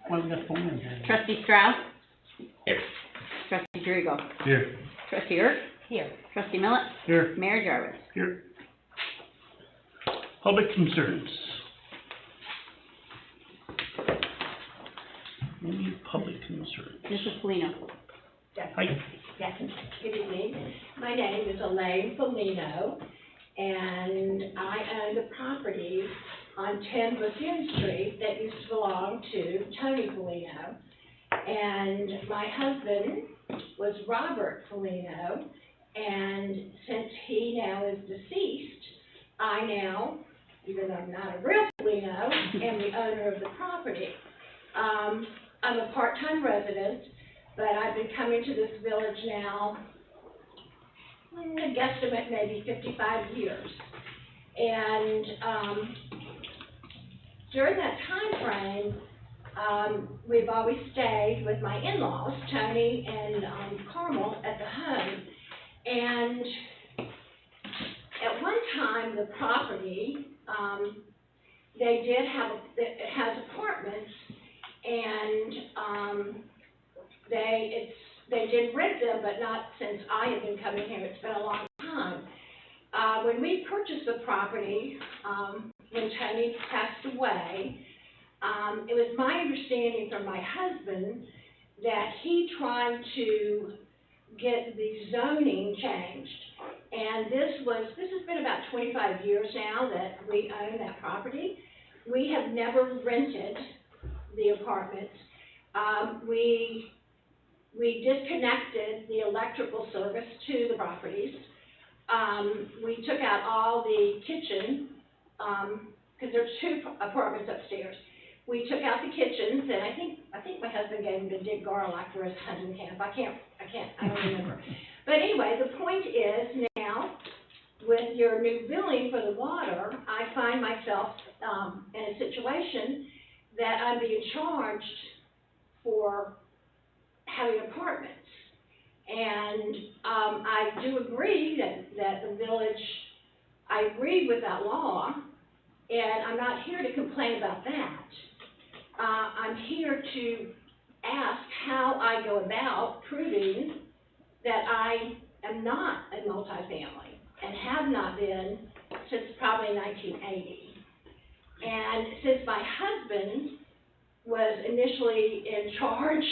Well, we got phone in here. Trustee Strauss? Here. Trustee Drigo? Here. Trustee Ertz? Here. Trustee Millet? Here. Mayor Jarvis? Here. Public concerns. Any public concerns? Mrs. Polino? Hi. Yes, good evening. My name is Elaine Polino, and I own the property on 10 Bethune Street that used to belong to Tony Polino. And my husband was Robert Polino, and since he now is deceased, I now, even though I'm not a real Polino, am the owner of the property. I'm a part-time resident, but I've been coming to this village now, I guesstimate maybe 55 years. And during that time frame, we've always stayed with my in-laws, Tony and Carmel, at the home. And at one time, the property, they did have, it has apartments, and they did rent them, but not since I have been coming here. It's been a long time. When we purchased the property, when Tony passed away, it was my understanding from my husband that he tried to get the zoning changed. And this has been about 25 years now that we own that property. We have never rented the apartments. We disconnected the electrical service to the properties. We took out all the kitchen, because there's 2 apartments upstairs. We took out the kitchens, and I think my husband gave him to dig garlic for his hunting camp. I don't remember. But anyway, the point is now, with your new billing for the water, I find myself in a situation that I'm being charged for having apartments. And I do agree that the village, I agree with that law, and I'm not here to complain about that. I'm here to ask how I go about proving that I am not a multifamily and have not been since probably 1980. And since my husband was initially in charge,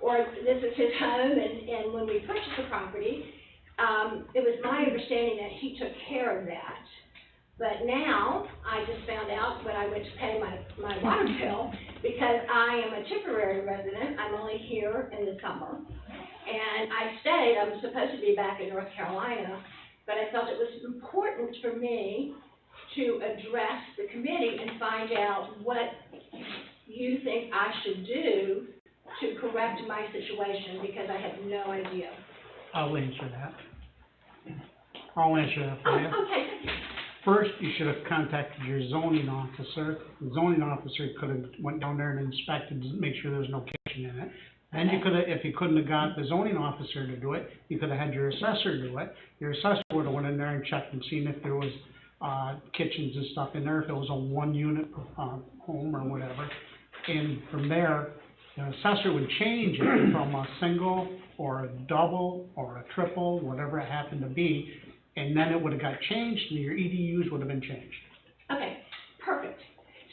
or this is his home, and when we purchased the property, it was my understanding that he took care of that. But now, I just found out when I went to pay my water bill, because I am a temporary resident, I'm only here in the summer, and I'm supposed to be back in North Carolina, but I felt it was important for me to address the committee and find out what you think I should do to correct my situation, because I have no idea. I'll answer that. I'll answer that for you. Okay, thank you. First, you should have contacted your zoning officer. The zoning officer could have went down there and inspected to make sure there's no kitchen in it. Then you could have, if you couldn't have got the zoning officer to do it, you could have had your assessor do it. Your assessor would have went in there and checked and seen if there was kitchens and stuff in there, if it was a 1-unit home or whatever. And from there, the assessor would change it from a single or a double or a triple, whatever it happened to be, and then it would have got changed and your EDUs would have been changed. Okay, perfect.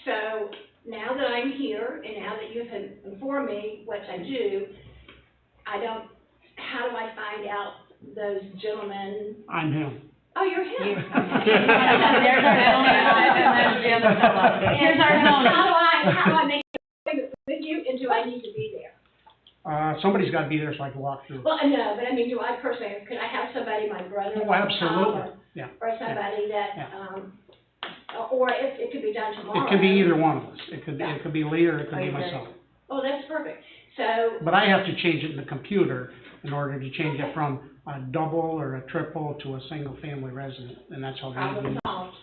So now that I'm here and now that you have informed me what I do, how do I find out those gentlemen? I'm him. Oh, you're him? Okay. There's our zoning. Here's our zoning. How do I make an appointment with you, and do I need to be there? Somebody's got to be there so I can walk through. Well, no, but I mean, do I personally, could I have somebody, my brother? Oh, absolutely, yeah. Or somebody that, Yeah. or if it could be done tomorrow. It could be either one of us. It could be Lee or it could be myself. Oh, that's perfect. So. But I have to change it in the computer in order to change it from a double or a triple to a single family resident, and that's how they do it. Solved.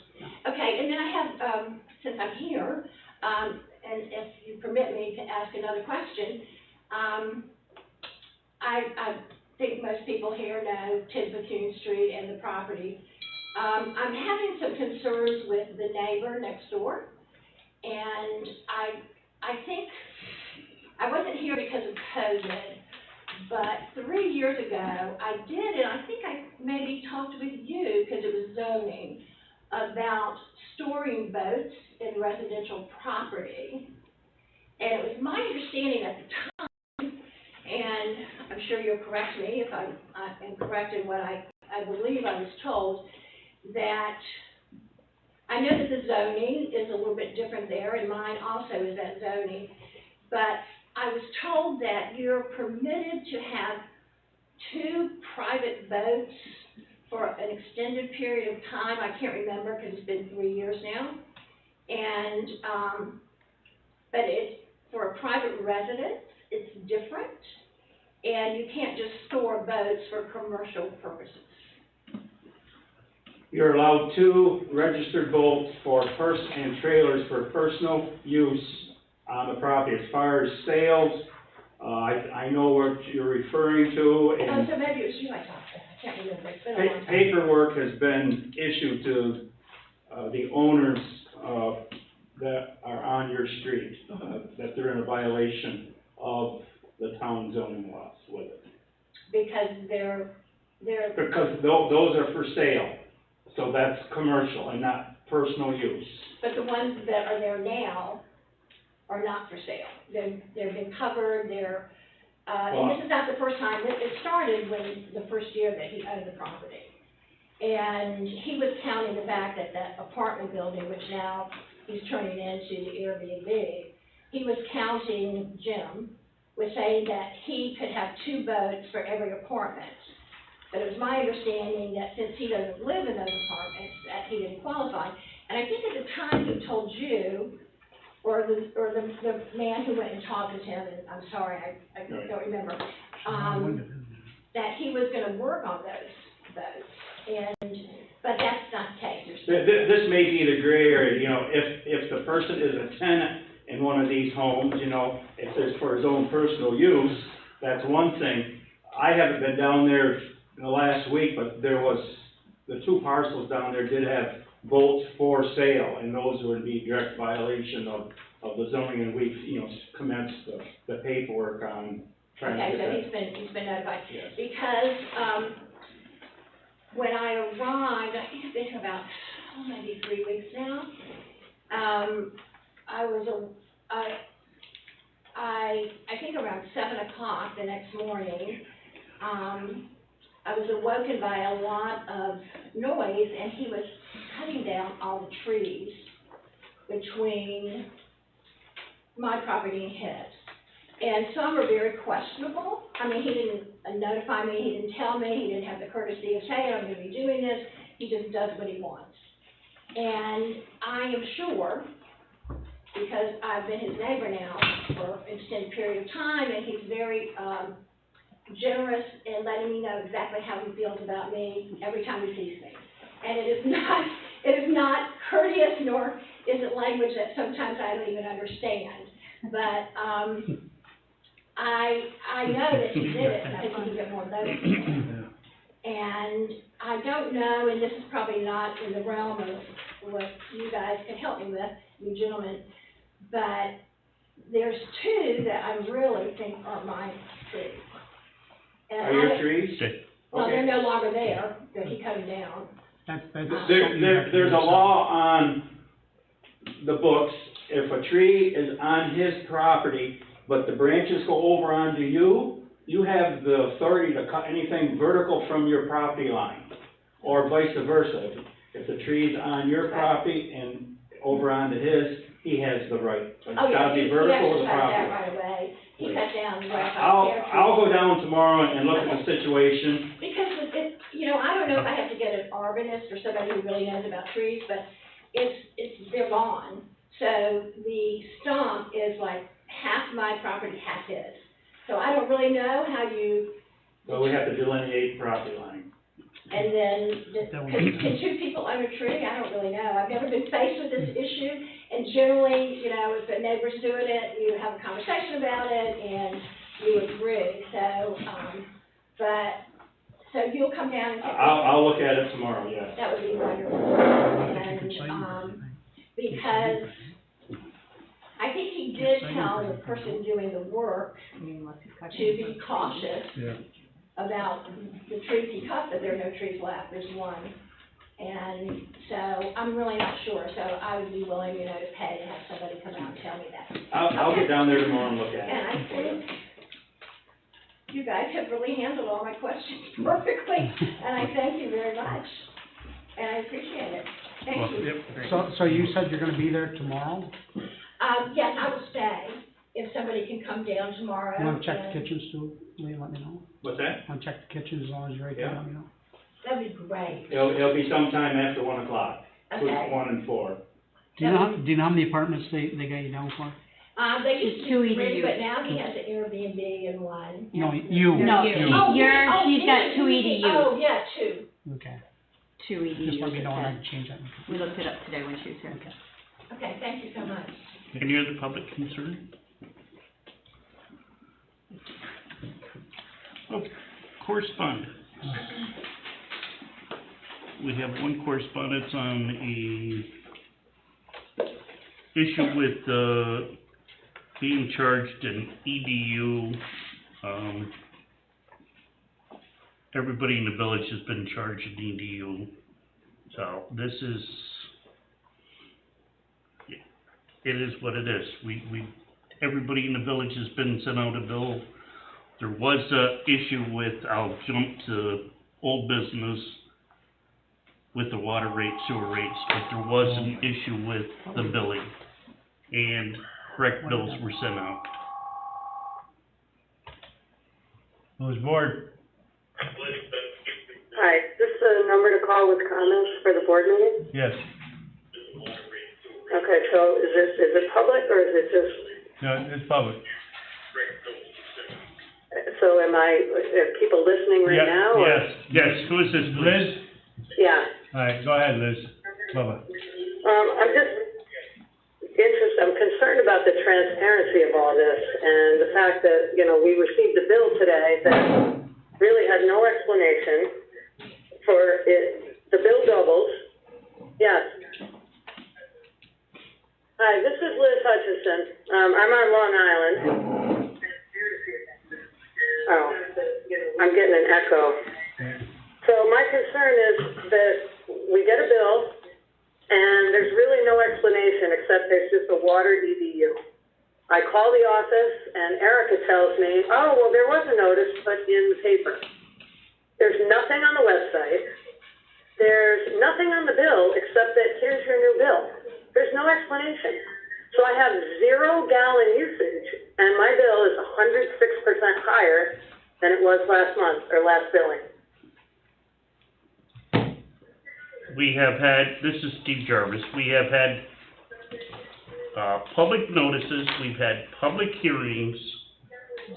Okay, and then I have, since I'm here, and if you permit me to ask another question, I think most people here know 10 Bethune Street and the property. I'm having some concerns with the neighbor next door, and I think year because of COVID, but 3 years ago, I did, and I think I maybe talked with you, because it was zoning, about storing boats in residential property. And it was my understanding at the time, and I'm sure you'll correct me if I'm incorrect in what I believe I was told, that I know that the zoning is a little bit different there, and mine also is that zoning, but I was told that you're permitted to have 2 private boats for an extended period of time. I can't remember because it's been 3 years now. And, but for a private residence, it's different. And you can't just store boats for commercial purposes. You're allowed 2 registered boats and trailers for personal use on the property. As far as sales, I know what you're referring to, and So maybe it was you I talked to. I can't remember. It's been a long time. paperwork has been issued to the owners that are on your street, that they're in a violation of the town zoning laws with it. Because they're Because those are for sale, so that's commercial and not personal use. but the ones that are there now are not for sale. They've been covered, and this is not the first time. It started when the first year that he owned the property. And he was counting the fact that that apartment building, which now he's turning into the Airbnb, he was counting, Jim was saying that he could have 2 boats for every apartment. But it was my understanding that since he doesn't live in those apartments, that he didn't qualify. And I think at the time he told you, or the man who went and talked with him, and I'm sorry, I don't remember, that he was gonna work on those boats. But that's not the case. This may be the gray area, you know, if the person is a tenant in one of these homes, you know, if it's for his own personal use, that's one thing. I haven't been down there in the last week, but there was, the 2 parcels down there did have boats for sale, and those would be direct violation of the zoning, and we've, you know, commenced the paperwork on trying to get that. Okay, so he's been notified. Yes. Because, when I arrived, I think it's been about, maybe 3 weeks now, I think around 7 o'clock the next morning, I was awoken by a lot of noise, and he was cutting down all the trees between my property and his. And some are very questionable. I mean, he didn't notify me, he didn't tell me, he didn't have the courtesy of saying, I'm gonna be doing this. He just does what he wants. And I am sure, because I've been his neighbor now for an extended period of time, and he's very, generous in letting me know exactly how he feels about me every time he sees me. And it is not courteous, nor is it language that sometimes I don't even understand. But, I know that he did it, and I think he can get more noticeable. And I don't know, and this is probably not in the realm of what you guys can help me with, you gentlemen, but there's 2 that I really think are my trees. And Are your trees? Well, Okay. they're no longer there, that he cut them down. There's a law on the books, if a tree is on his property, but the branches go over onto you, you have the authority to cut anything vertical from your property line, or vice versa. If the tree's on your property and over onto his, he has the right. But it's gotta be vertical with the property. He cut that right away. He cut down right I'll go down tomorrow and look at the situation. Because you know, I don't know if I have to get an arborist or somebody who really knows about trees, but they're gone. So the stump is like half my property, half his. So I don't really know how you. So we have to delineate property line. And then, can 2 people own a tree? I don't really know. I've never been faced with this issue. And generally, you know, if a neighbor's doing it, you have a conversation about it and you agree. So, so you'll come down and take a look? I'll look at it tomorrow, yes. That would be wonderful. And, because I think he did tell the person doing the work I mean, unless he's cutting to it be from- cautious Yeah. about the trees he cut, but there are no trees left, there's one. And so I'm really not sure, so I would be willing, to pay to have somebody come out and tell me that. I'll get down there tomorrow and look at And it. I think you guys have really handled all my questions perfectly, and I thank you very much. And I appreciate it. Thank you. So you said you're gonna be there tomorrow? Yes, I will stay, if somebody can come down tomorrow. You wanna check the and- kitchens too, Lee, let me know? What's that? Wanna check the kitchen as long as you're right there, Yeah. let me know? That'd be great. It'll be sometime after 1 o'clock, between Okay. 1 and 4. Do you know how many apartments they got you down for? They used to Two be three, EDUs. but now he has an Airbnb and one. No, you. No, you. Oh, she's got yeah, two EDUs. Oh, yeah, two. Okay, Two EDUs. just let me know and I it can change that. said. We looked it up today when she was here. Okay, thank you so much. Any other public concern? Oh, correspondence. We have one correspondence on a issue with, being charged an EDU. Everybody in the village has been charged an EDU. So this is, it is what it is. Everybody in the village has been sent out a bill. There was a issue with, I'll jump to old business with the water rates, sewer rates, but there was an issue with the billing. And correct bills were sent out. Who's board? Hi, is this a number to call with comments for the board meeting? Yes. Okay, so is it public or is it just, No, it's public. so are people listening right now? or- Yes, who is this, Liz? Yeah, All right, go ahead, Liz. Bubba. I'm just interested, I'm concerned about the transparency of all this and the fact that, we received a bill today that really had no explanation for it. The bill doubles. Yes. Hi, this is Liz Hutchinson. I'm on Long Island. Oh, I'm getting an echo. So my concern is that we get a bill and there's really no explanation except there's just a water EDU. I call the office and Erica tells me, oh, well, there was a notice put in the paper. There's nothing on the website. There's nothing on the bill except that here's your new bill. There's no explanation. So I have 0 gallon usage and my bill is 106% higher than it was last month or last billing. We have had, this is Steve Jarvis, we have had, public notices, we've had public hearings,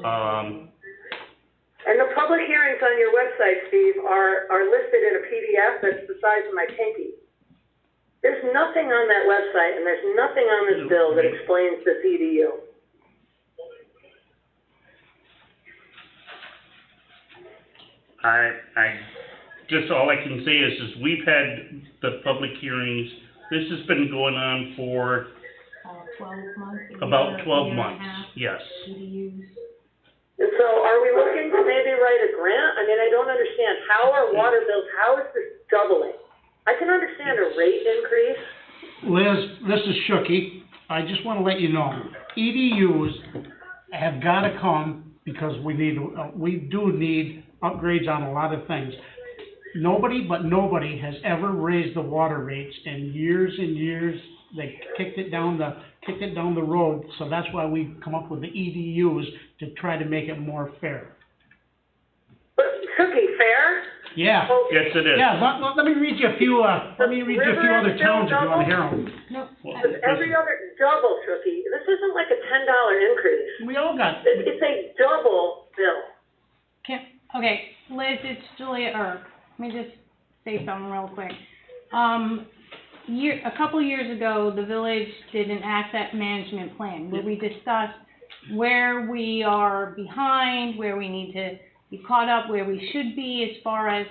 And the public hearings on your website, Steve, are listed in a PDF that's the size of my pinky. There's nothing on that website and there's nothing on this bill that explains this EDU. just all I can say is we've had the public hearings, this has been going on for 12 months. about 12 year and a months, half, yes. EDUs. And so are we looking to maybe write a grant? I mean, I don't understand. How are water bills, how is this doubling? I can understand a rate increase. Liz, this is Shooky. I just wanna let you know, EDUs have gotta come because we do need upgrades on a lot of things. Nobody has ever raised the water rates in years and years. They kicked it down the road, so that's why we come up with the EDUs to try to make it more fair. But Cookie, fair? Yeah, Well, Yes, it is. yeah, let me read you a few, other towns if you wanna hear them. No, Well, It's every other double, Cookie. This isn't like a $10 increase. We all got, It's a double bill. okay, Liz, it's Julia, let me just say something real quick. A couple years ago, the village did an asset management plan where we discussed where we are behind, where we need to be caught up, where we should be as far as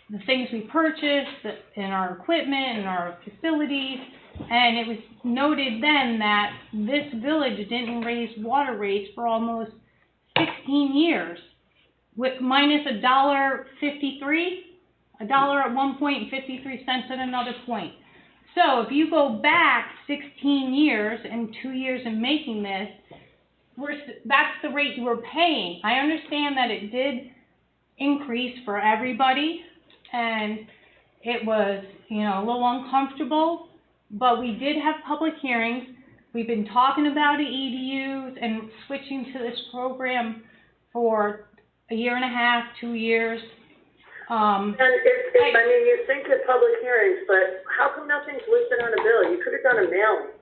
the things we purchased, in our equipment, and our facilities. And it was noted then that this village didn't raise water rates for almost 16 years, with minus $1.53, $1 at one point and 53 cents at another point. So if you go back 16 years and 2 years in making this, that's the rate you were paying. I understand that it did increase for everybody, and it was, you know, a little uncomfortable, but we did have public hearings. We've been talking about the EDUs and switching to this program for a year and a half, 2 years. And I mean, you think of public hearings, but how come nothing's listed on a bill? You could have done a mailing.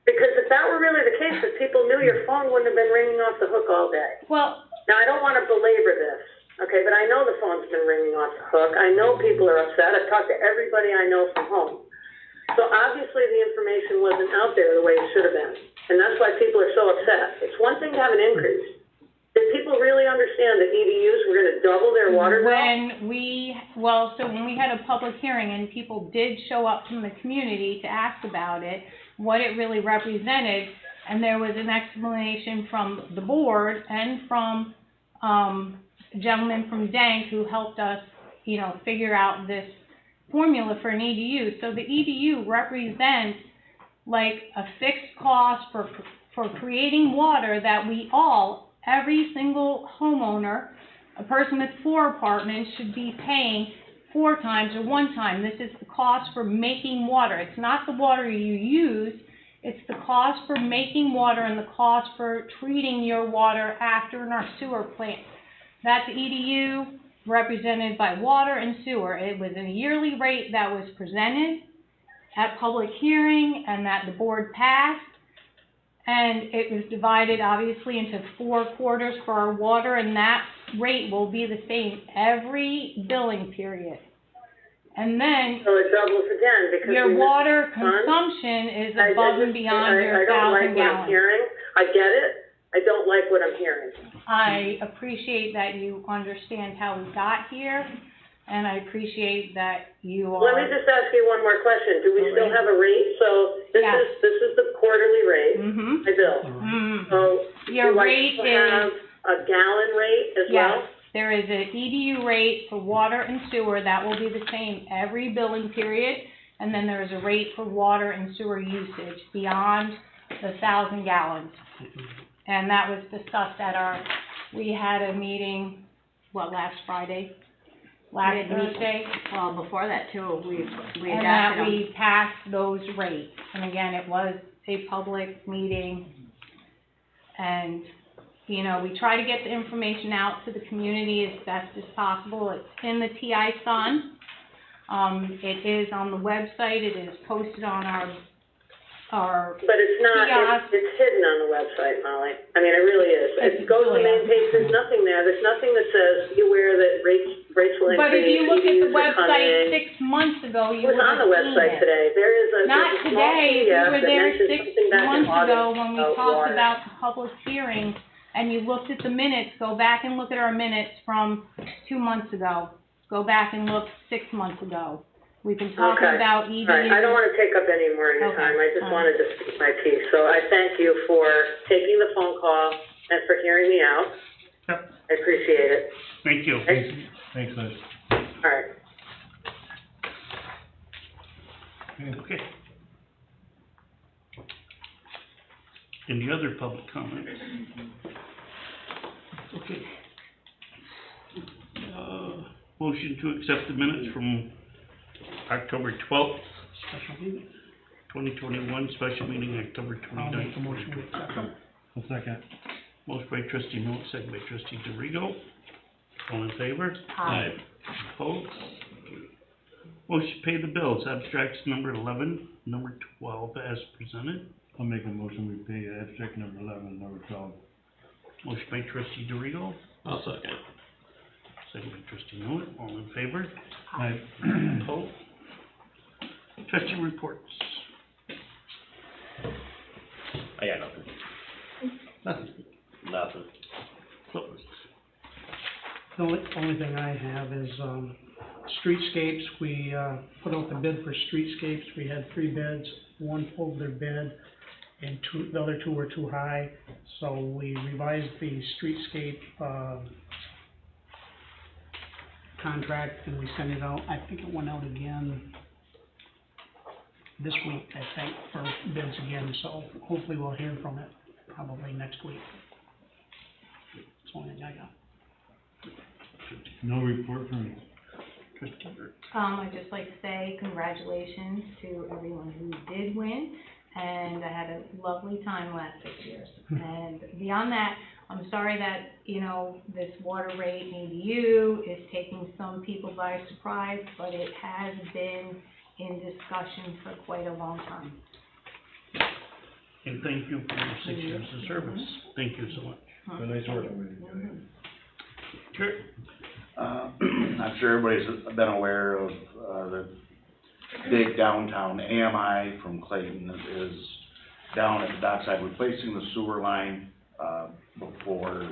Because if that were really the case, if people knew, your phone wouldn't have been ringing off the hook all day. Well, Now, I don't want to belabor this, okay, but I know the phone's been ringing off the hook. I know people are upset. I've talked to everybody I know from home. So obviously the information wasn't out there the way it should have been. And that's why people are so upset. It's one thing to have an increase. Did people really understand that EDUs were going to double their water bill? when we had a public hearing and people did show up from the community to ask about it, what it really represented, and there was an explanation from the board and from a gentleman from Dank who helped us, you know, figure out this formula for an EDU. So the EDU represents like a fixed cost for creating water that we all, every single homeowner, a person with 4 apartments, should be paying 4 times or 1 time. This is the cost for making water. It's not the water you use, it's the cost for making water and the cost for treating your water after in our sewer plant. That's EDU represented by water and sewer. It was a yearly rate that was presented at public hearing and that the board passed. And it was divided obviously into 4 quarters for our water, and that rate will be the same every billing period. And then So it doubles again because your water consumption is above and beyond your 1,000 I don't like what I'm gallons. hearing. I get it. I don't like what I'm hearing. I appreciate that you understand how we got here, and I appreciate that you are. Let me just ask you one more question. Do we still have a rate? So Yes. this is the quarterly rate, Mm-hmm. my bill. Mm-hmm. So Your do I rate still is, have a gallon rate as yes, well? there is an EDU rate for water and sewer that will be the same every billing period, and then there is a rate for water and sewer usage beyond the 1,000 gallons. And that was discussed at we had a meeting, last Friday? Last Thursday? Well, before that too, we And adopted that them. we passed those rates. And again, it was a public meeting. And, you know, we try to get the information out to the community as best as possible. It's in the TI Sun. It is on the website. It is posted on our But it's not, kiosk. it's hidden on the website, Molly. I mean, it really is. It goes to the main page, there's nothing there. There's nothing that says, beware that rates will increase. But if you look at the EDUs are website coming. 6 months ago, you It was would on have the seen website it. today. There is a Not small today, we PDF were that there mentions 6 something back in months ago August when we about talked water. about the public hearing, and you looked at the minutes. Go back and look at our minutes from 2 months ago. Go back and look 6 months ago. We've been talking Okay. about All right, I EDUs. don't want to take up any more of your Okay. time. I just All wanted to speak my piece. So I thank you for taking the phone call and for hearing me out. Yep. I appreciate it. Thank you. Okay. Thanks, Liz. All right. Okay. Any other public comment? Okay. Motion to accept the minutes from October 12th, Special meeting. 2021, special meeting, October I'll make the 29th. motion to accept them. One second. Motion by trustee Noel, second by trustee DeRigo. All in favor? Aye. Opposed? Motion to pay the bills, abstracts number 11, number 12 as presented. I'll make a motion, we pay abstract number 11, number 12. Motion by trustee DeRigo, I'll second. second by trustee Noel, all in favor? Aye. Opposed? Trustee reports. I got nothing. Nothing. Nothing. Closed. The only thing I have is, streetscapes. We, put out the bid for streetscapes. We had 3 bids. one pulled their bid, and the other two were too high, so we revised the streetscape, contract, and we sent it out. I think it went out again this week, I think, for bids again, so hopefully we'll hear from it probably next week. That's the only thing I got. No report from you. I'd just like to say congratulations to everyone who did win, and I had a lovely time last 6 years. And beyond that, I'm sorry that, you know, this water rate ADU is taking some people by surprise, but it has been in discussion for quite a long time. And thank you for your 6 years of service. Thank you so much. Nice working with you guys. Sure. I'm sure everybody's been aware of, the big downtown AMI from Clayton is down at the dockside replacing the sewer line, before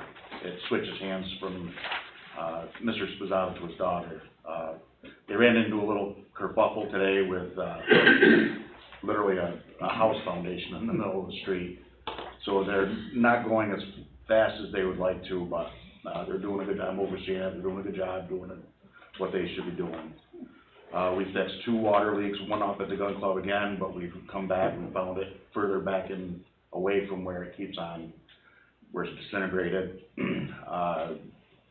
it switches hands from, Mr. Spazzato to his daughter. They ran into a little kerfuffle today with, literally a house foundation in the middle of the street. So they're not going as fast as they would like to, but they're doing a good job. I'm overseeing it. They're doing a good job doing it, what they should be doing. We fixed 2 water leaks, one up at the gun club again, but we've come back and found it further back in, away from where it keeps on, where it's disintegrated.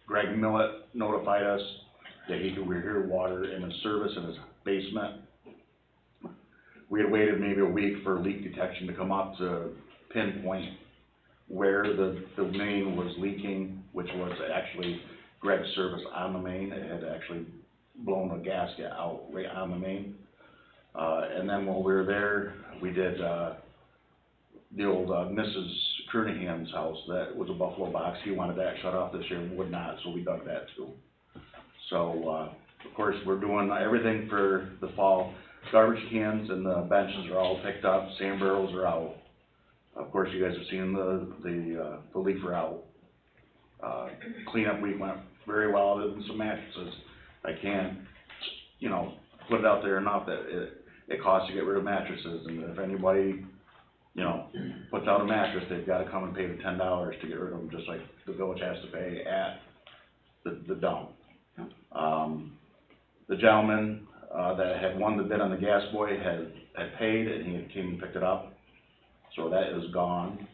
Greg Millett notified us that he could hear water in his service in his basement. We had waited maybe a week for leak detection to come up to pinpoint where the main was leaking, which was actually Greg's service on the main. It had actually blown a gasket out right on the main. And then while we were there, we did, the old, Mrs. Kernahan's house. That was a Buffalo box. He wanted that shut off this year and would not, so we dug that too. So, of course, we're doing everything for the fall. Garbage cans and the benches are all picked up, sand barrels are out. Of course, you guys have seen the leafer out. Cleanup week went very well, other than some mattresses. I can't, you know, put it out there enough that it costs to get rid of mattresses, and if anybody, you know, puts out a mattress, they've gotta come and pay the $10 to get rid of them, just like the village has to pay at the dump. The gentleman, that had won the bid on the gas boy had paid, and he came and picked it up, so that is gone.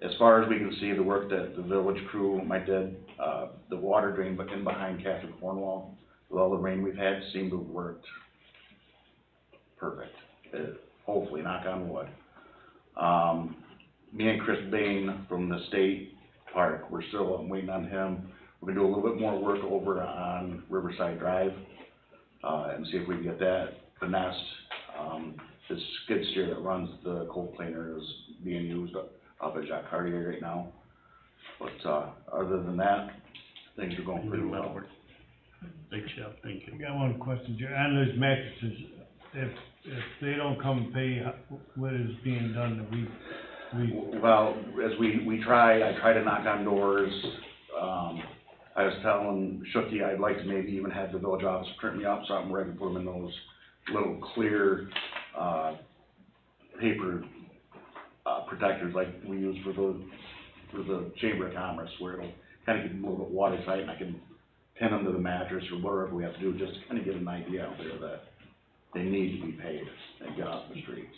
As far as we can see, the work that the village crew did, the water drain in behind Catholic Cornwall, with all the rain we've had, seemed to have worked perfect. Hopefully, knock on wood. Me and Chris Bain from the state park, we're still waiting on him. We're gonna do a little bit more work over on Riverside Drive, and see if we can get that finessed. The skid steer that runs the coal planer is being used up at Jacques Cartier right now. But, other than that, things are going pretty well. Thank you, thank you. I got one question, Jerry. On those mattresses, if they don't come and pay, what is being done, that we Well, as we try, I try to knock on doors. I was telling Shooky I'd like to maybe even have the village office print me up something where I can put them in those little clear, paper, protectors like we use for the Chamber of Commerce, where it'll kind of get a little bit watertight, and I can pin them to the mattress or whatever we have to do, just to kind of get an idea out there that they need to be paid and get off the streets,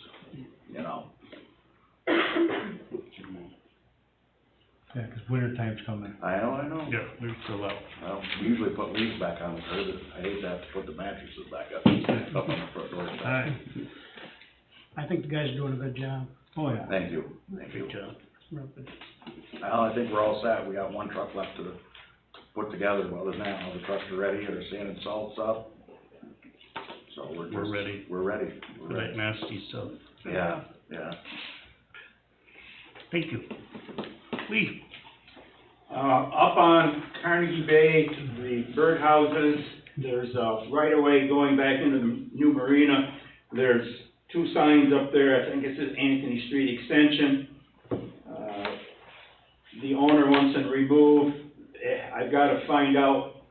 you know? yeah, 'cause winter time's coming. I know. Yeah, they're still out. Well, we usually put leaves back on the curb, I hate to have to put the mattresses back up on the front door. All right, I think the guys are doing a good job. oh, yeah. Thank you. Good job. Real good. Well, I think we're all set, we got one truck left to put together, but other than that, all the trucks are ready, they're sand and salt's up. So we're ready. We're ready. For that nasty stuff. Yeah. Thank you. Lee? Up on Carnegie Bay, the birdhouses, there's a right-of-way going back into the new marina. There's 2 signs up there, I think it says Anthony Street Extension. The owner wants them removed. I've gotta find out,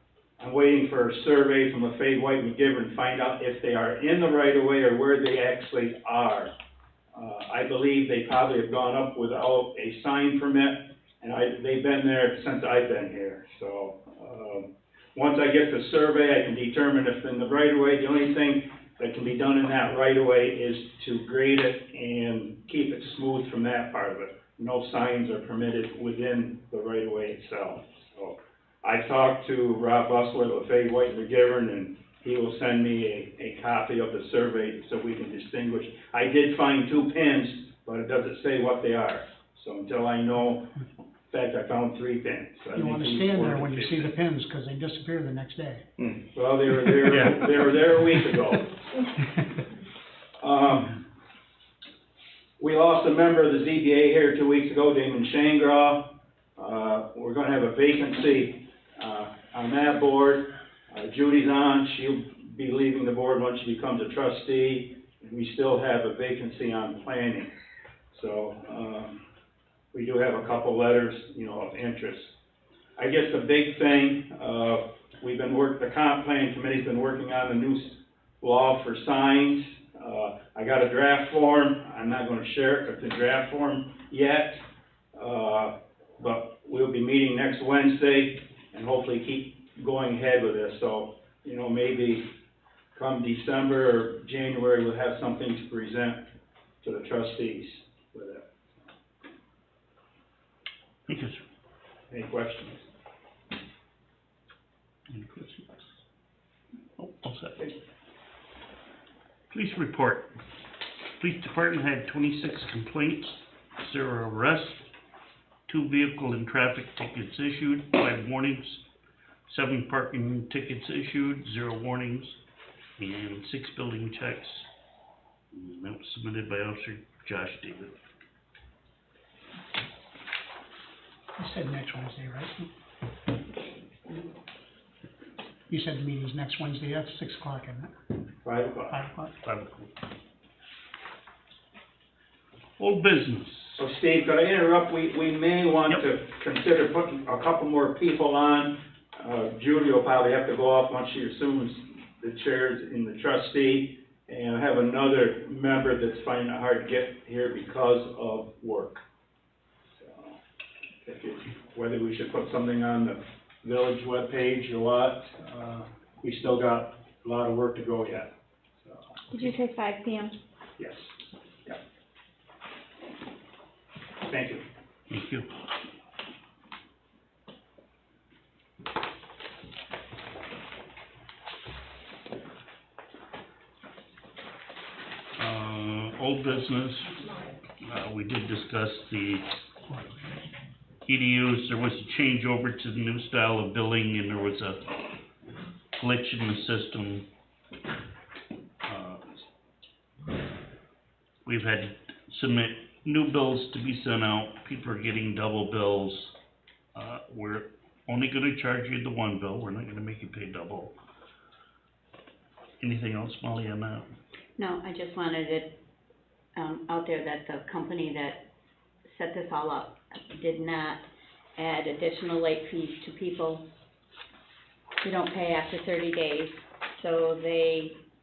I'm waiting for a survey from LaFave White McGivern to find out if they are in the right of way or where they actually are. I believe they probably have gone up without a sign permit, and they've been there since I've been here, so, once I get the survey, I can determine if in the right of way. The only thing that can be done in that right of way is to grade it and keep it smooth from that part of it. No signs are permitted within the right of way itself, so. I talked to Rob Bustler, LaFave White McGivern, and he will send me a copy of the survey so we can distinguish. I did find 2 pins, but it doesn't say what they are, so until I know, in fact, I found 3 pins. So I You think wanna he's stand there working when you see the 15. pins, cause they disappear the next day. Well, they were there a week ago. We lost a member of the ZBA here 2 weeks ago, Damon Shangraw. We're gonna have a vacancy, on that board. Judy's on, she'll be leaving the board once she becomes a trustee. And we still have a vacancy on planning. So, we do have a couple letters, of interest. I guess the big thing, the comp planning committee's been working on the new law for signs. I got a draft form, I'm not gonna share it, it's in draft form yet. But we'll be meeting next Wednesday and hopefully keep going ahead with this. So, maybe come December or January, we'll have something to present to the trustees with it. Thank you, sir. Any questions? Any questions? Oh, all set. Police report. Police department had 26 complaints, 0 arrests, 2 vehicle and traffic tickets issued, 5 warnings, 7 parking tickets issued, 0 warnings, and 6 building checks. And that was submitted by Officer Josh David. You said next Wednesday, right? You said the meeting's next Wednesday, that's 6 o'clock, isn't it? 5 o'clock. 5 o'clock? 5 o'clock. Old business. So Steve, could I interrupt? We may want Yep. to consider putting a couple more people on. Judy will probably have to go off once she assumes the chairs in the trustee, and have another member that's finding it hard to get here because of work. So, whether we should put something on the village webpage or what, we still got a lot of work to go yet, so, Did you say 5 PM? yes. Yep. Thank you. Thank you. Old business, we did discuss the EDUs. There was a changeover to the new style of billing, and there was a glitch in the system. We've had to submit new bills to be sent out. People are getting double bills. We're only gonna charge you the one bill. We're not gonna make you pay double. Anything else, Molly, on that? No, I just wanted it, out there that the company that set this all up did not add additional late fees to people who don't pay after 30 days. So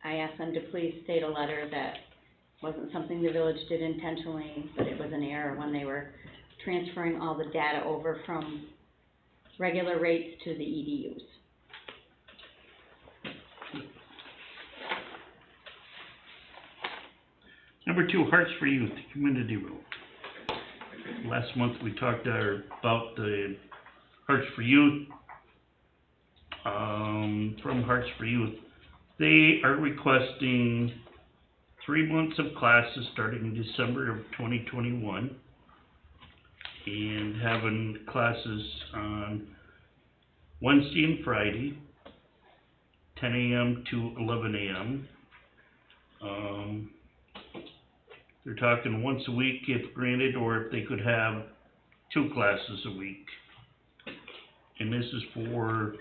I asked them to please state a letter that wasn't something the village did intentionally, but it was an error when they were transferring all the data over from regular rates to the EDUs. Number 2, Hearts for Youth, Community Room. Last month, we talked about the Hearts for Youth, from Hearts for Youth. They are requesting 3 months of classes starting in December of 2021, and having classes on Wednesday and Friday, 10 a.m. to 11 a.m. They're talking once a week if granted, or if they could have 2 classes a week. And this is for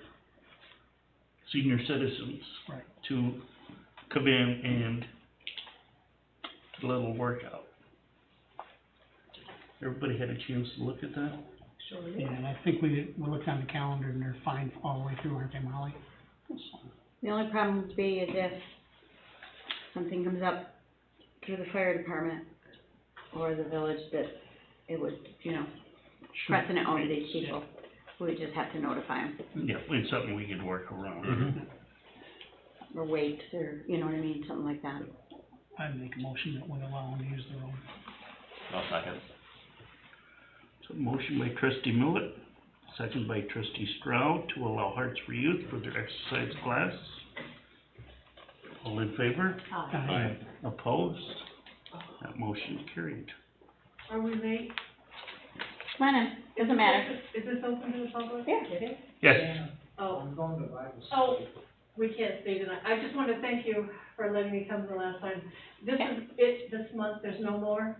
senior citizens. Right. To come in and do a little workout. Everybody had a chance to look at that? Sure. Yeah, and I think we looked on the calendar and they're fine all the way through, aren't they, Molly? The only problem would be is if something comes up through the fire department or the village that it would, you know, precedent over these people. We just have to notify them, Yeah, it's something we could work around. or wait, or, you know what I mean, something like that. I'd make a motion that we allow them to use the road. I'll second. So motion by trustee Millet, second by trustee Stroud to allow Hearts for Youth for their exercise class. All in favor? Aye. Opposed? That motion carried. Are we late? Come on in, doesn't matter. Is this open to the public? Yeah. It is? Yes. Oh. Oh, we can't stay tonight. I just want to thank you for letting me come the last time. This is it, this month, there's no more?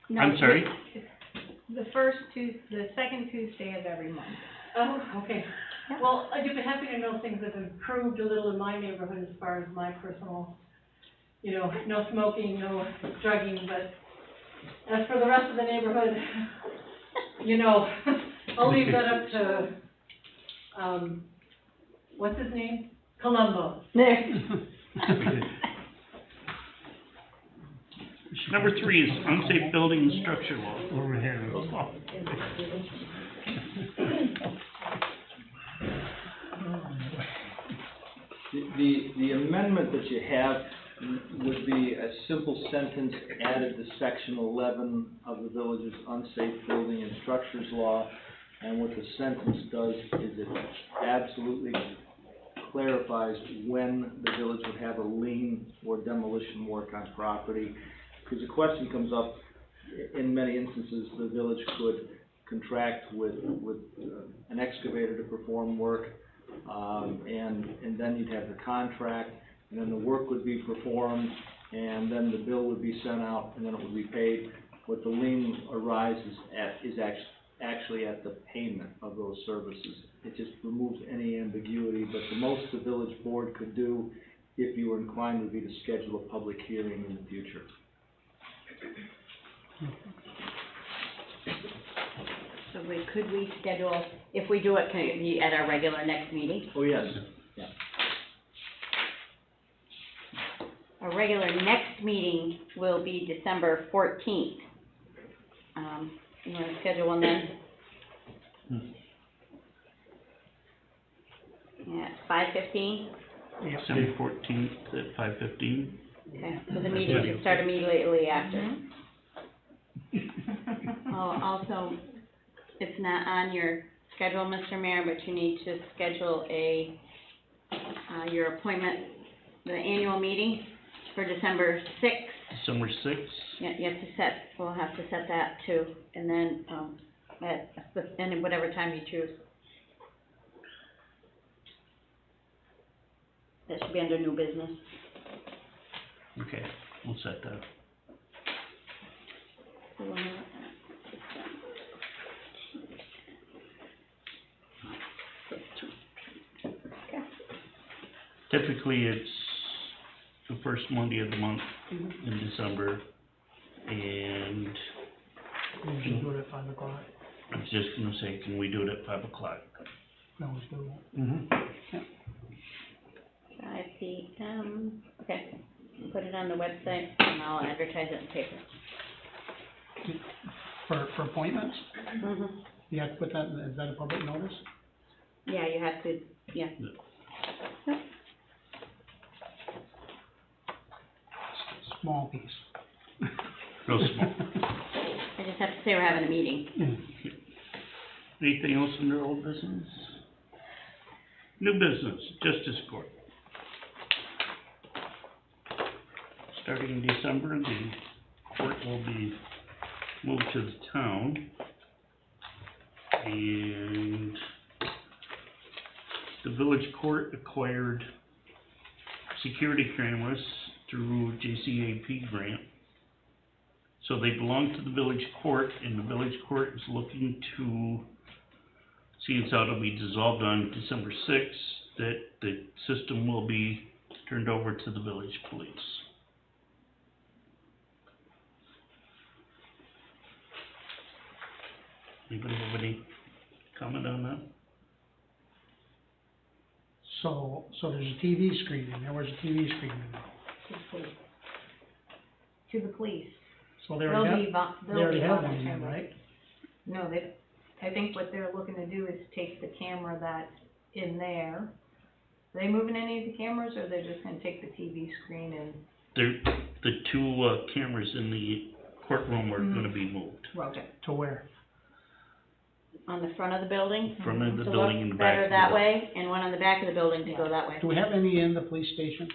No, I'm sorry? The second Tuesday of every month. Oh, okay. Yeah. Well, I'd be happy to know things have improved a little in my neighborhood as far as my personal, you know, no smoking, no drugging, but as for the rest of the neighborhood, you know, I'll leave that up to, what's his name? Columbo. There. Number 3 is unsafe building and structure law. Over here. The amendment that you have would be a simple sentence added to section 11 of the village's unsafe building and structures law. And what the sentence does is it absolutely clarifies when the village would have a lien or demolition work on property. Because the question comes up, in many instances, the village could contract with an excavator to perform work, and then you'd have the contract, and then the work would be performed, and then the bill would be sent out, and then it would be paid. What the lien arises at is actually at the payment of those services. It just removes any ambiguity, but the most the village board could do, if you were inclined, would be to schedule a public hearing in the future. So could we schedule, if we do it, can it be at our regular next meeting? Oh, yes. Yeah. Our regular next meeting will be December 14th. You wanna schedule one then? Yeah, 5:15? December 14th at 5:15. Okay, so the meeting should start immediately after. Oh, also, it's not on your schedule, Mr. Mayor, but you need to schedule your appointment, the annual meeting for December 6th. December 6th. Yeah, you have to we'll have to set that too, and then, at whatever time you choose. That should be under new business. Okay, we'll set that. Typically, it's the first Monday of the month in December, and We usually do it at 5 o'clock. I was just gonna say, can we do it at 5 o'clock? We always do that. 5 p.m., okay, put it on the website, and I'll advertise it in the paper. For appointments, Mm-hmm. you have to put that, is that a public notice? Yeah, you have to, yeah. Small piece. Real small. I just have to say we're having a meeting. Anything else under old business? New business, Justice Court. Starting in December, the court will be moved to the town. And the village court acquired security cameras through JCAP grant. So they belong to the village court, and the village court is looking to see it's how it'll be dissolved on December 6th, that the system will be turned over to the village police. Anybody have any comment on that? So there's a TV screen in there, where's the TV screen in there? To the police. To the police. So they already have, they already have one in there, monitoring it. right? No, I think what they're looking to do is take the camera that's in there. Are they moving any of the cameras, or they're just gonna take the TV screen and? The two, cameras in the courtroom are gonna be moved. Okay. To where? On the front of the building. Front of the to building and look the back better of the that building. way, and one on the back of the building to go that way. Do we have any in the police station?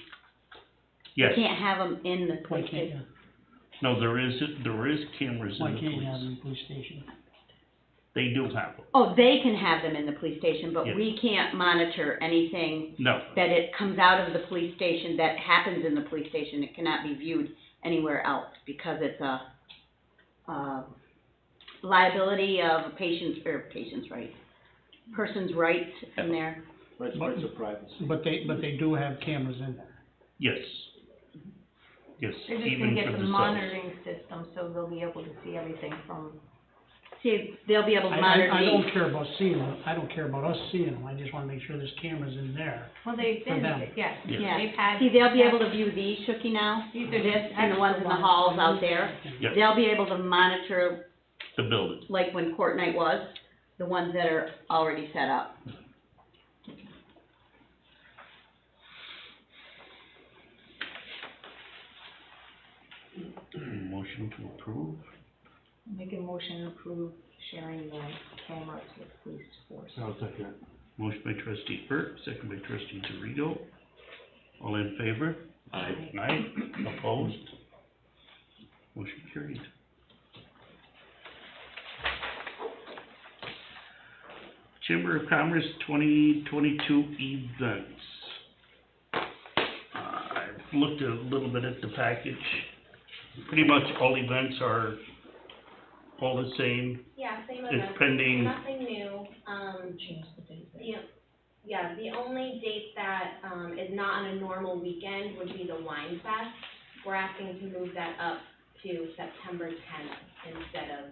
Yes, You can't have them in the Why police can't station. you? no, there is cameras Why in the can't you have police. them in the police station? They do have them. Oh, they can have them in the police station, but Yes. we can't monitor anything No, that it comes out of the police station, that happens in the police station. It cannot be viewed anywhere else, because it's a, liability of a person's rights in there. Rights of privacy. But they do have cameras in there. yes. Yes, They're just even gonna for get the the cells. monitoring system, so they'll be able to see everything from, See, they'll be able to I monitor don't these. care about seeing them, I don't care about us seeing them, I just wanna make sure there's cameras in there. well, they've For been, them. yes, Yeah. they've had. See, they'll be able to view these, Shooky, now, These are this, just and the ones in the extra halls ones. out there. Yep. They'll be able to monitor, The building. like when court night was, the ones that are already set up. Motion to approve. Make a motion to approve sharing the cameras with police force. I'll take that. Motion by trustee Burt, second by trustee Dorito. All in favor? Aye. Aye. Opposed? Motion carried. Chamber of Commerce 2022 events. I've looked a little bit at the package. Pretty much all events are all the same. Yeah, same It's event, pending, nothing new, Change the date. yeah, the only date that, is not on a normal weekend would be the Wine Fest. We're asking to move that up to September tenth instead of,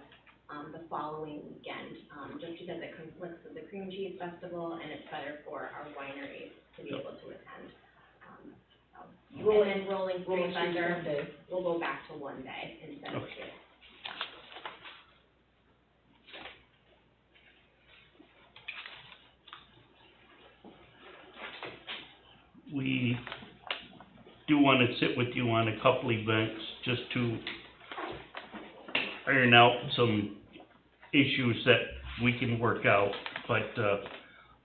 the following weekend, just because it conflicts with the Cream Cheese Festival, and it's better for our wineries to be able to attend. And then Rolling Street Vendor, we'll go back to one day instead of two. we do want to sit with you on a couple events just to iron out some issues that we can work out, but,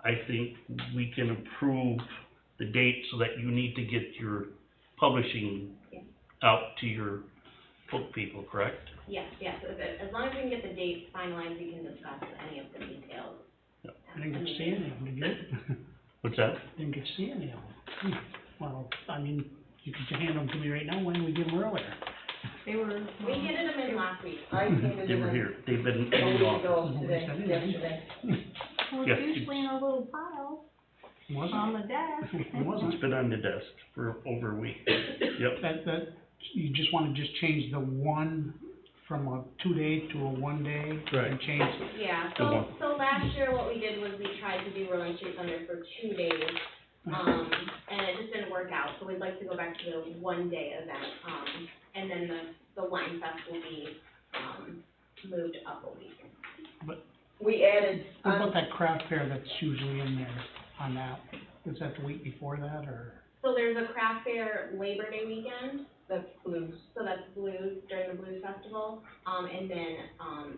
I think we can approve the date so that you need to get your publishing out to your book people, correct? Yes, as long as we can get the dates finalized, we can discuss any of the details. I didn't get to see any of them, did you? What's that? Didn't get to see any of them. Well, I mean, you could hand them to me right now, when did we give them earlier? They were. We handed them in last week. I handed They it were in here, they've been a in week the office. ago today, yesterday. Well, Yeah, it's usually in a little pile It wasn't. on the desk. It wasn't. It's been on the desk for over a week. Yep, That, you just wanna just change the one from a 2-day to a 1-day? Right. And change, Yeah, Good one. so last year what we did was we tried to do Rolling Street Thunder for 2 days, and it just didn't work out, so we'd like to go back to the 1-day event, and then the Wine Fest will be, moved up a week. We added, what about that craft fair that's usually in there on that? Is that the week before that, or? So there's a craft fair Labor Day weekend, that's blues. so that's blues, during the Blues Festival, and then,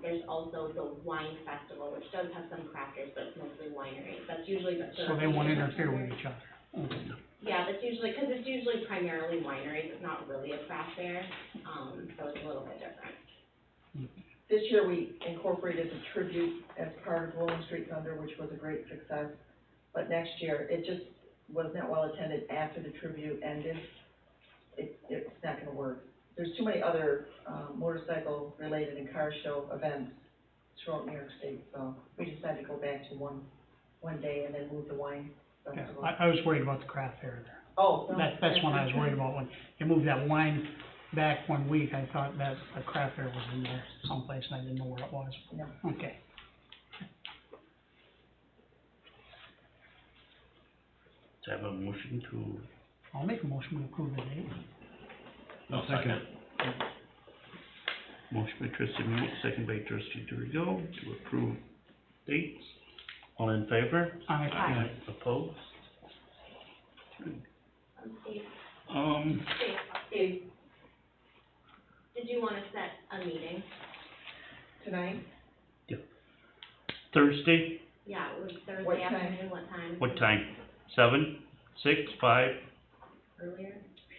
there's also the Wine Festival, which does have some crafters, but it's mostly wineries, that's usually the third So they won't weekend of interfere with September. each other? Okay. Yeah, that's usually, because it's usually primarily wineries, it's not really a craft fair, so it's a little bit different. This year, we incorporated the tribute as part of Rolling Street Thunder, which was a great success. But next year, it just was not well attended after the tribute ended. It's not gonna work. There's too many other, motorcycle-related and car show events throughout New York State, so we decided to go back to one day and then move the wine Yeah, festival. I was worried about the craft fair there. Oh, no. That's when I was worried about, when they moved that wine back 1 week, I thought that a craft fair was in there someplace, and I didn't know where it was. No. Okay, have a motion to, I'll make a motion to approve the date. No, second. motion by trustee Mate, second by trustee Dorigo, to approve dates. All in favor? Aye. Opposed? Steve, Um, Steve, did you wanna set a meeting? Tonight? Thursday, Yeah, it was What Thursday time? afternoon, what time? what time? 7, 6, 5? Earlier?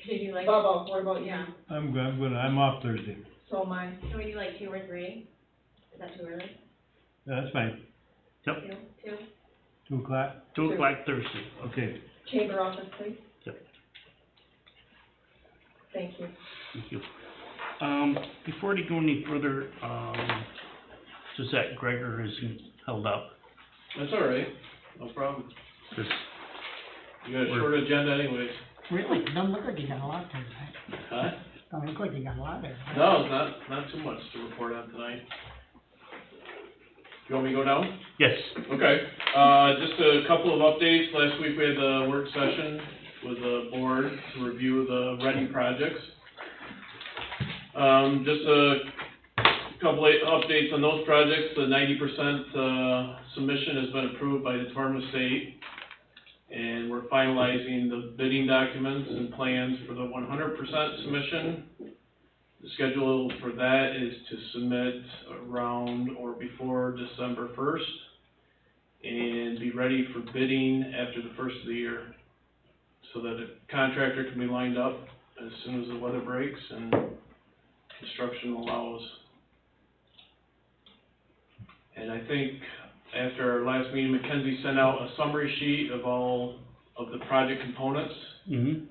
Did you like? Bubba, what about you? Yeah, I'm off Thursday. So am I. can we do like 2 or 3? Is that too early? Yeah, that's fine. 2 Two? 2 o'clock? 2 o'clock Thursday. Okay. Chamber office, please. Yep. Thank you. Thank you. Before we go any further, Suzette Gregor isn't held up, That's all right, no problem. 'cause You got a short agenda anyways. Really, doesn't look like you got a lot there, right? Huh? Doesn't look like you got a lot there. right? No, not too much to report on tonight. You want me to go down? yes, Okay, just a couple of updates. Last week we had the work session with the board to review the Reading projects. Just a couple of updates on those projects. The 90% submission has been approved by the Department of State. And we're finalizing the bidding documents and plans for the 100% submission. The schedule for that is to submit around or before December 1st and be ready for bidding after the first of the year, so that a contractor can be lined up as soon as the weather breaks and construction allows. And I think after our last meeting, Mackenzie sent out a summary sheet of all of the project components. mm-hmm,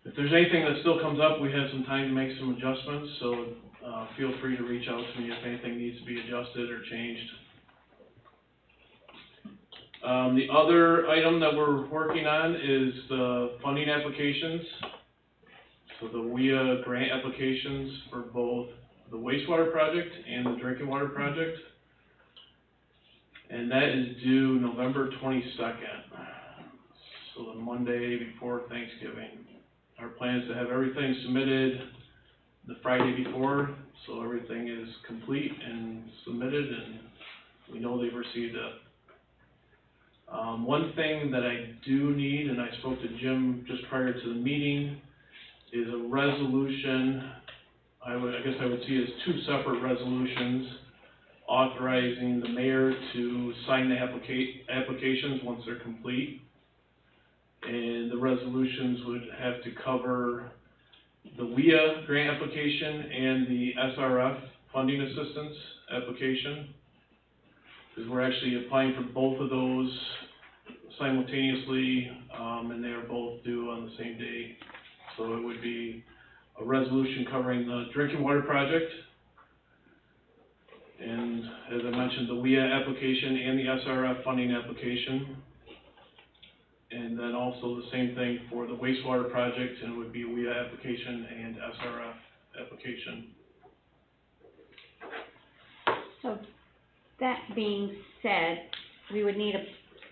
If there's anything that still comes up, we have some time to make some adjustments, so, feel free to reach out to me if anything needs to be adjusted or changed. The other item that we're working on is the funding applications. So the WIA grant applications for both the wastewater project and the drinking water project. And that is due November 22nd, so the Monday before Thanksgiving. Our plan is to have everything submitted the Friday before, so everything is complete and submitted, and we know they've received it. One thing that I do need, and I spoke to Jim just prior to the meeting, is a resolution. I guess I would see it as 2 separate resolutions authorizing the mayor to sign the applications once they're complete. And the resolutions would have to cover the WIA grant application and the SRF funding assistance application, because we're actually applying for both of those simultaneously, and they are both due on the same day. So it would be a resolution covering the drinking water project, and as I mentioned, the WIA application and the SRF funding application. And then also the same thing for the wastewater project, and it would be a WIA application and SRF application. So, that being said, we would need a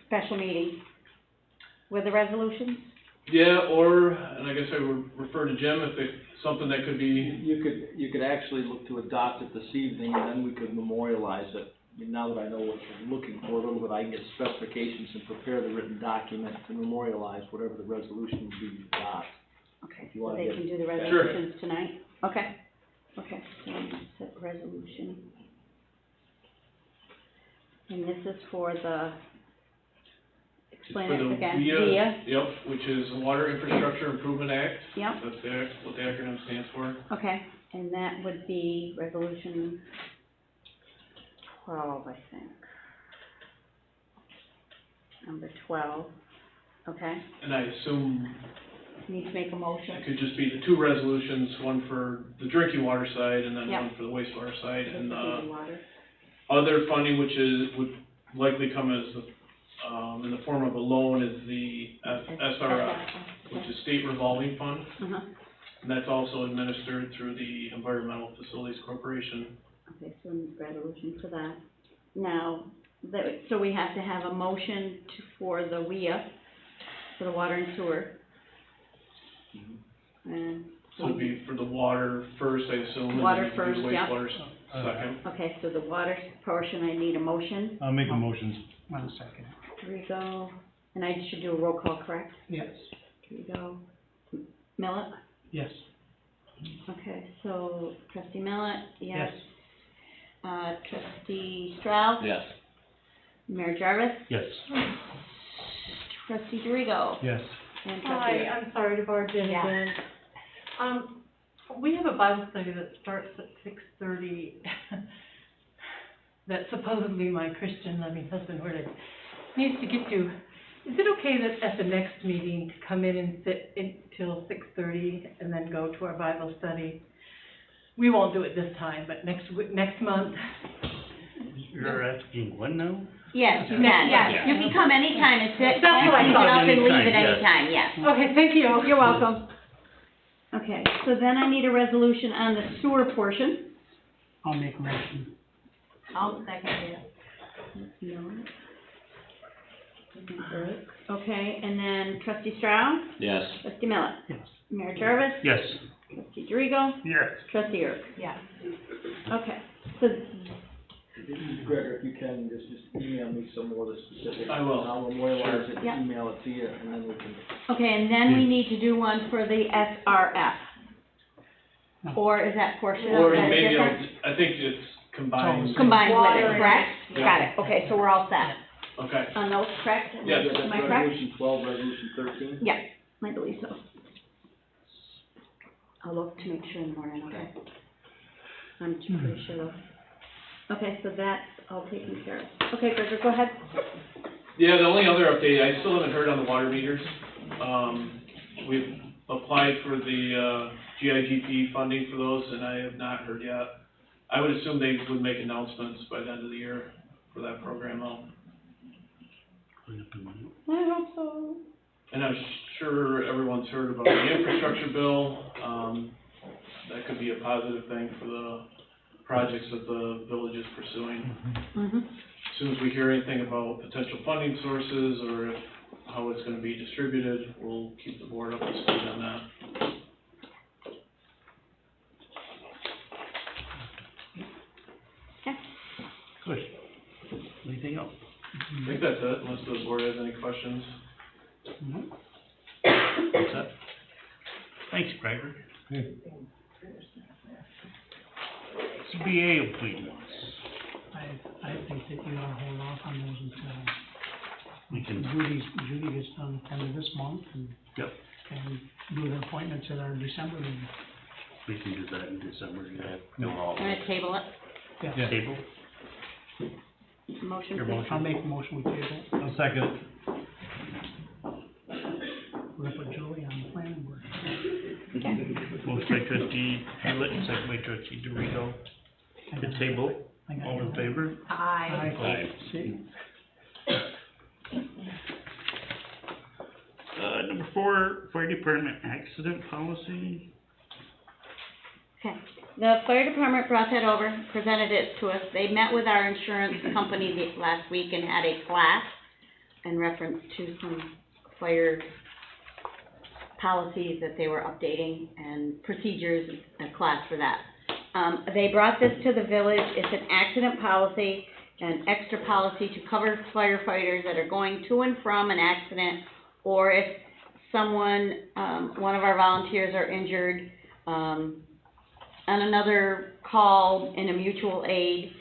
special meeting with the resolutions? Yeah, or, and I guess I would refer to Jim if it's something that could be, You could actually look to adopt it this evening, and then we could memorialize it. I mean, now that I know what you're looking for a little bit, I can get specifications and prepare the written document to memorialize whatever the resolution would be to adopt. Okay, If you so wanna they get- can do the Sure. resolutions tonight? Okay, okay, so set resolution. And this is for the, explain for it the again, WIA, yep, which is the Water Infrastructure Improvement Act. Yep. That's what the acronym stands for. Okay, and that would be resolution 12, I think. Number 12, okay, And I assume need to make a motion. it could just be the 2 resolutions, one for the drinking water side and then Yep. one for the wastewater side. This And, would be the water. other funding, which would likely come as, in the form of a loan, is the SRF, which is State Revolving Fund. Uh-huh, And that's also administered through the Environmental Facilities Corporation. okay, so resolution for that. Now, so we have to have a motion for the WIA for the water and sewer. And, So it'd be for the water first, I assume, and Water then you do first, yeah. wastewater second. okay, so the water portion, I need a motion. I'll make a motion. 1 second. Rigo, and I should do a roll call, correct? Yes, Rigo, Millet? yes. Okay, so trustee Millet, yes. Yes. Trustee Strauss? Yes. Mayor Jarvis? Yes. Trustee Dorigo? Yes. And Hi, trustee, I'm sorry to barge in Yeah. again. We have a Bible study that starts at 6:30. That supposedly my Christian loving husband needs to get to. Is it okay that at the next meeting to come in and sit until 6:30 and then go to our Bible study? We won't do it this time, but next month. You're asking when now? yes, you can. Yeah. You can come anytime and sit, That's what I and get thought. up and leave at Anytime, any yes. time, yes. Okay, thank you. You're welcome. Okay, so then I need a resolution on the sewer portion. I'll make a motion. I'll second it. No. Okay, and then trustee Strauss, Yes. trustee Millet, Yes. Mayor Jarvis, Yes. trustee Dorigo, Yes. trustee Erb. Yeah. Okay, so, Gregor, if you can, just email me some more of the specifics. I will. I'll memorialize it, Yeah. email it to you, and then we can. okay, and then we need to do one for the SRF. Or is that portion Or of that maybe, different? I think it's combined. Combined with Water it, and- correct? Yeah. Got it, okay, so we're all set Okay. on those, correct? Yes. Am I correct? Resolution 12, resolution 13? Yeah, I believe so. I'll look to make sure in the morning, okay? I'm pretty sure though. Okay, so that's all taken care of. Okay, Gregor, go ahead. Yeah, the only other update, I still haven't heard on the water meters. We've applied for the, GIGP funding for those, and I have not heard yet. I would assume they would make announcements by the end of the year for that program though. I hope so. And I'm sure everyone's heard about the infrastructure bill. That could be a positive thing for the projects that the village is pursuing. Mm-hmm. As soon as we hear anything about potential funding sources or if, how it's gonna be distributed, we'll keep the board up to speed on that. Good. Anything else? I think that's it, unless the board has any questions. What's that? Thanks, Gregor. Okay. CBA appointments. I think that you ought to hold off on those until We can, Judy gets done end of this month and yep, do the appointments at our December meeting. we can do that in December, yeah. No, all. I'm gonna table it. Yeah. Table? Motion, Your please. motion. I'll make a motion with table. I'll second. We're gonna put Julie on the planning board. Motion by trustee Hewlett, second by trustee Dorito. To table, I got all in it. favor? Aye. Aye. See? Number 4, fire department accident policy. Okay, the fire department brought that over, presented it to us. They met with our insurance company last week and had a class in reference to some fire policies that they were updating and procedures, a class for that. They brought this to the village. It's an accident policy, an extra policy to cover firefighters that are going to and from an accident, or if someone, one of our volunteers are injured, on another call in a mutual aid.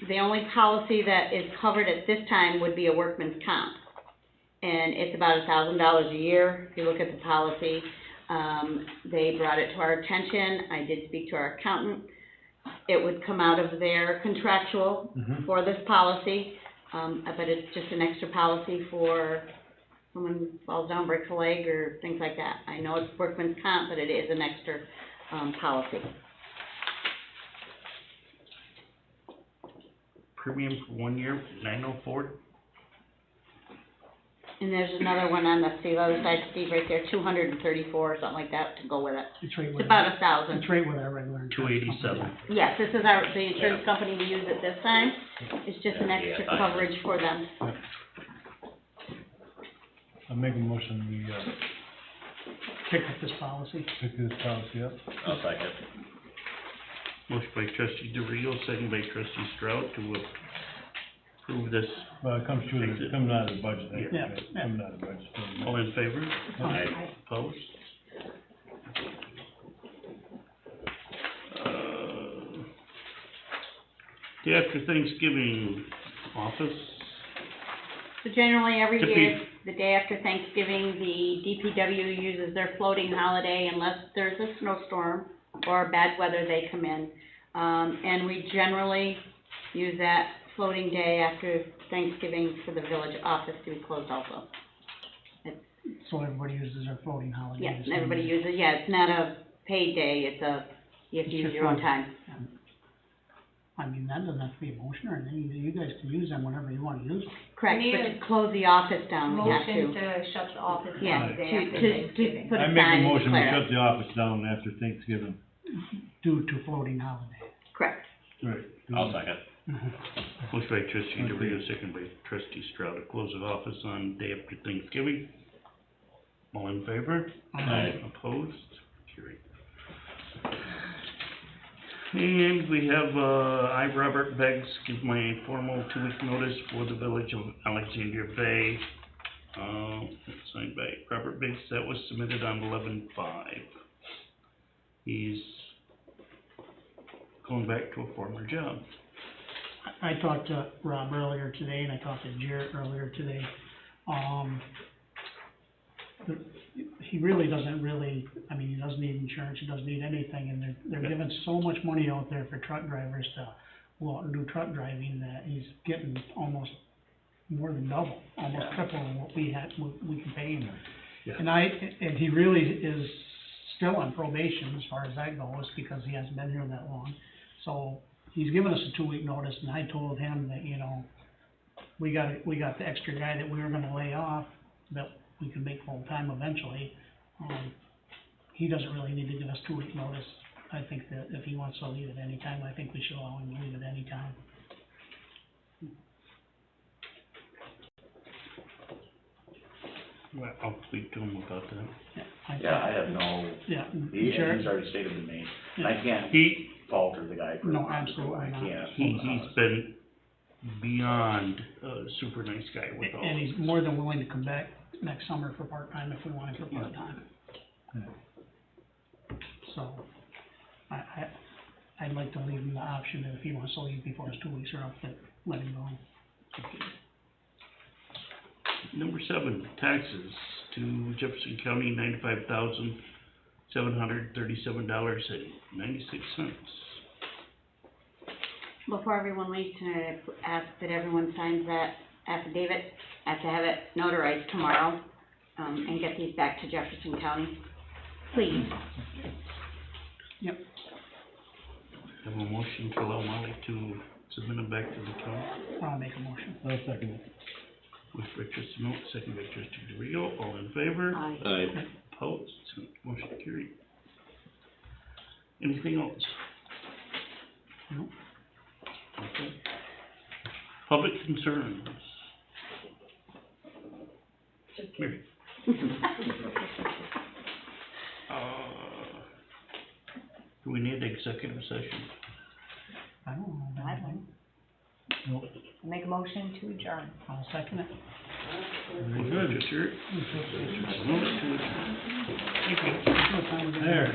The only policy that is covered at this time would be a workman's comp. And it's about $1,000 a year, if you look at the policy. They brought it to our attention. I did speak to our accountant. It would come out of their contractual for this policy, but it's just an extra policy for someone falls down, breaks a leg, or things like that. I know it's workman's comp, but it is an extra policy. Premium for 1 year, $904. And there's another one on the other side, Steve, right there, 234 or something like that to go with it. It's right It's with, about 1,000. it's right with our regular insurance. 287. Yes, this is the insurance company we use at this time. It's just an extra coverage for them. I make a motion, we, pick up this policy. pick this policy up. I'll second. Motion by trustee DeRio, second by trustee Stroud to approve this. Well, it comes coming out of the budget, I think, Yeah. right? Coming out of the budget. All in favor? Aye. Opposed? Day after Thanksgiving, office, So generally, every To year, the day after Thanksgiving, the DPW uses their floating holiday unless there's a snowstorm or bad weather, they come in. And we generally use that floating day after Thanksgiving for the village office to be closed also. So everybody uses their floating holiday. Yes, the same everybody way. uses, yeah, it's not a paid day, it's a, you have to It's use just your own one. time. I mean, that doesn't have to be a motion or anything, you guys can use them whenever you wanna use them. Correct, We but need to close the office down, we have Motion to. to shut the office Yeah, down the day to, after to Thanksgiving. put a I sign make a and motion, we declare it. shut the office down after Thanksgiving. Due to floating holiday. Correct. Right. I'll second. motion by trustee DeRio, second by trustee Stroud to close the office on day after Thanksgiving. All in favor? Aye. Opposed? Carried. And we have, I, Robert Beggs, give my formal 2-week notice for the village of Alexandria Bay. Signed by Robert Beggs, that was submitted on 11/5. He's going back to a former job. I talked to Rob earlier today, and I talked to Jarrett earlier today. He really doesn't I mean, he doesn't need insurance, he doesn't need anything, and they're giving so much money out there for truck drivers to go out and do truck driving that he's getting almost more than double, almost triple what we can pay him. Yeah. And he really is still on probation as far as that goes, because he hasn't been here that long. So, he's given us a 2-week notice, and I told him that, you know, we got the extra guy that we were gonna lay off, that we can make full-time eventually. He doesn't really need to give us 2-week notice. I think that if he wants to leave at any time, I think we should allow him to leave at any time. Well, I'll speak to him about that. Yeah, I have no, Yeah, he's Jarrett? already stated to me, Yeah. I can't He, falter the guy for. No, absolutely I not. can't. he's been beyond a super nice guy with all And this. he's more than willing to come back next summer for part-time if we want him for part-time. So, I'd like to leave him the option that if he wants to leave before his 2 weeks are up, that let him go. Number 7, taxes to Jefferson County, $95,737.96. Before everyone leaves tonight, I ask that everyone signs that affidavit. I have to have it notarized tomorrow, and get these back to Jefferson County, please. Yep. Have a motion to allow Molly to submit them back to the county. I'll make a motion. I'll second it. With trustee Moat, second by trustee DeRio, all in favor? Aye. Aye. Opposed? Motion carried. Anything else? No. Okay. Public concerns. Mary. Do we need executive session? I don't know. I don't. Make a motion to adjourn. I'll second it. Very good. Just hear it. Thank you. What time is it? There.